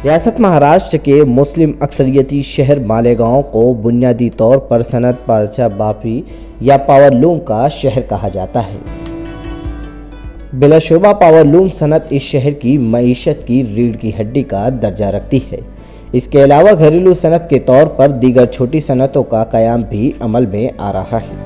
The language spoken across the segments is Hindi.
रियासत महाराष्ट्र के मुस्लिम अक्सरियती शहर मालेगांव को बुनियादी तौर पर सनत पारचा बाफी या पावरलूम का शहर कहा जाता है। बिलाशुबा पावरलूम सनत इस शहर की मईशत की रीढ़ की हड्डी का दर्जा रखती है। इसके अलावा घरेलू सनत के तौर पर दीगर छोटी सनतों का कयाम भी अमल में आ रहा है,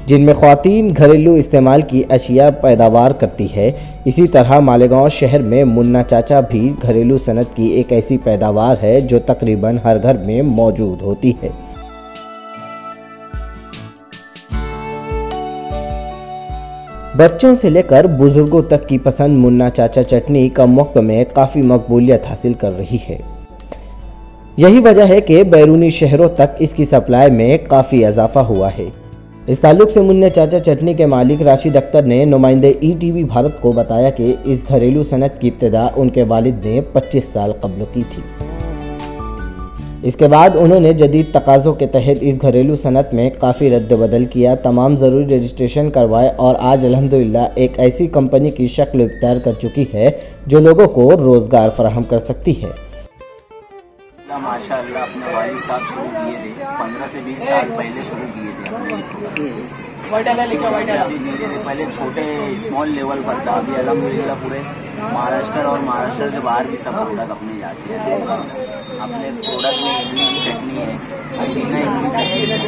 जिनमें ख्वातीन घरेलू इस्तेमाल की अशिया पैदावार करती है। इसी तरह मालेगांव शहर में मुन्ना चाचा भी घरेलू सनत की एक ऐसी पैदावार है जो तकरीबन हर घर में मौजूद होती है। बच्चों से लेकर बुजुर्गों तक की पसंद मुन्ना चाचा चटनी कम वक्त में काफ़ी मकबूलियत हासिल कर रही है। यही वजह है कि बैरूनी शहरों तक इसकी सप्लाई में काफ़ी इजाफा हुआ है। इस ताल्लुक से मुन्ना चाचा चटनी के मालिक राशिद अख्तर ने नुमाइंदे ईटीवी भारत को बताया कि इस घरेलू सनत की इब्तिदा उनके वालिद ने 25 साल कब्ल की थी। इसके बाद उन्होंने जदीद तकाज़ों के तहत इस घरेलू सनत में काफ़ी रद्द-बदल किया, तमाम ज़रूरी रजिस्ट्रेशन करवाए और आज अल्हम्दुलिल्लाह एक ऐसी कंपनी की शक्ल इख्तियार कर चुकी है जो लोगों को रोज़गार फराहम कर सकती है। माशाअल्लाह अपने वालिद साहब शुरू किए थे, 15 से 20 साल पहले शुरू किए थे अपने। पहले छोटे स्मॉल लेवल पर था, अभी अल्हम्दुलिल्लाह पूरे महाराष्ट्र और महाराष्ट्र से बाहर भी सब प्रोडक्ट अपने जाते हैं। अपने प्रोडक्ट में इमली की चटनी है, पुदीना इमली चटनी है,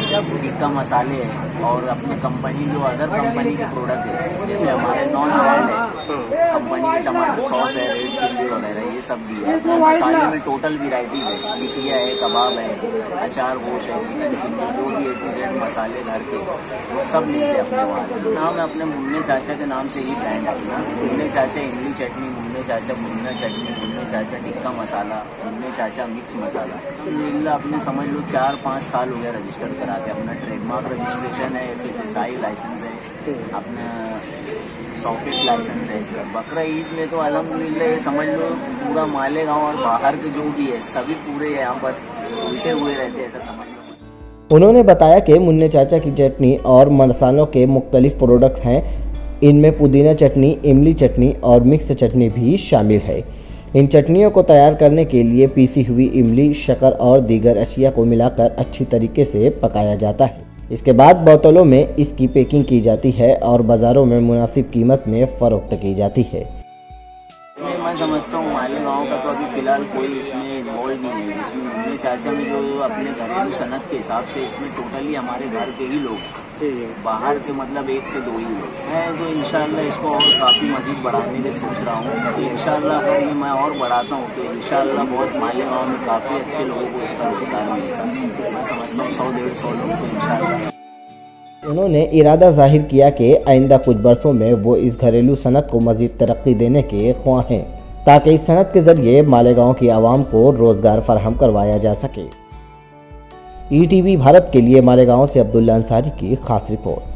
टिक्का मसाले हैं और अपने कंपनी जो अदर कंपनी के प्रोडक्ट है जैसे हमारे नॉन ब्रांड है कंपनी के टमाटो सॉस है, रेड चिल्ली वगैरह ये सब भी है। मसाले में टोटल वैरायटी है, टिकिया है, कबाब है, अचार गोश्त है, चिकन चिल्ली, जो भी A to Z मसाले घर के वो सब मिलते अपने वहाँ। नाम है अपने मुन्ने चाचा के नाम से ही ब्रांड अपना, मुन्ने चाचा इमली चटनी, मुन्ने चाचा पुदीना चटनी, मुन्ने चाचा टिक्का मसाला, मुन्ने चाचा मिक्स मसाला। अल्हम्दुलिल्लाह अपने समझ लो 4-5 साल हो गया रजिस्टर करा के। अपना ट्रेडमार्क रजिस्ट्रेशन है, FSSAI लाइसेंस है, अपना सॉकेट लाइसेंस है। बकरा ईद में तो अल्हम्दुलिल्लाह ये समझ लो पूरा मालेगांव और बाहर के जो भी है सभी पूरे यहाँ पर उल्टे हुए रहते हैं, ऐसा समझ लो। उन्होंने बताया कि मुन्ने चाचा की चटनी और मसालों के मुख्तलिफ प्रोडक्ट हैं। इनमें पुदीना चटनी, इमली चटनी और मिक्स चटनी भी शामिल है। इन चटनियों को तैयार करने के लिए पीसी हुई इमली, शक्कर और दीगर अशिया को मिलाकर अच्छी तरीके से पकाया जाता है। इसके बाद बोतलों में इसकी पैकिंग की जाती है और बाज़ारों में मुनासिब कीमत में फ़रोख्त की जाती है। मैं समझता हूँ मालेगांव का तो अभी फ़िलहाल कोई इसमें इन्वॉल्व नहीं है। इसमें मुन्ने चाचा में जो अपने घरेलू सनत के हिसाब से इसमें टोटली हमारे घर के ही लोग हैं, बाहर के मतलब 1 से 2 ही लोग हैं। तो इंशाल्लाह इसको और काफ़ी मज़ीद बढ़ाने के सोच रहा हूँ। तो इंशाल्लाह अगर ये मैं और बढ़ाता हूँ तो इंशाल्लाह बहुत मालेगांव में काफ़ी अच्छे लोगों को इसका रोजगार मिलेगा। मैं समझता हूँ 100-150 लोग को इंशाल्लाह। उन्होंने इरादा जाहिर किया कि आइंदा कुछ बरसों में वो इस घरेलू सनत को मज़ीद तरक्की देने के ख्वाह हैं, ताकि इस सनत के ज़रिए मालेगांव की आवाम को रोज़गार फराहम करवाया जा सके। ईटीवी भारत के लिए मालेगांव से अब्दुल्ला अंसारी की खास रिपोर्ट।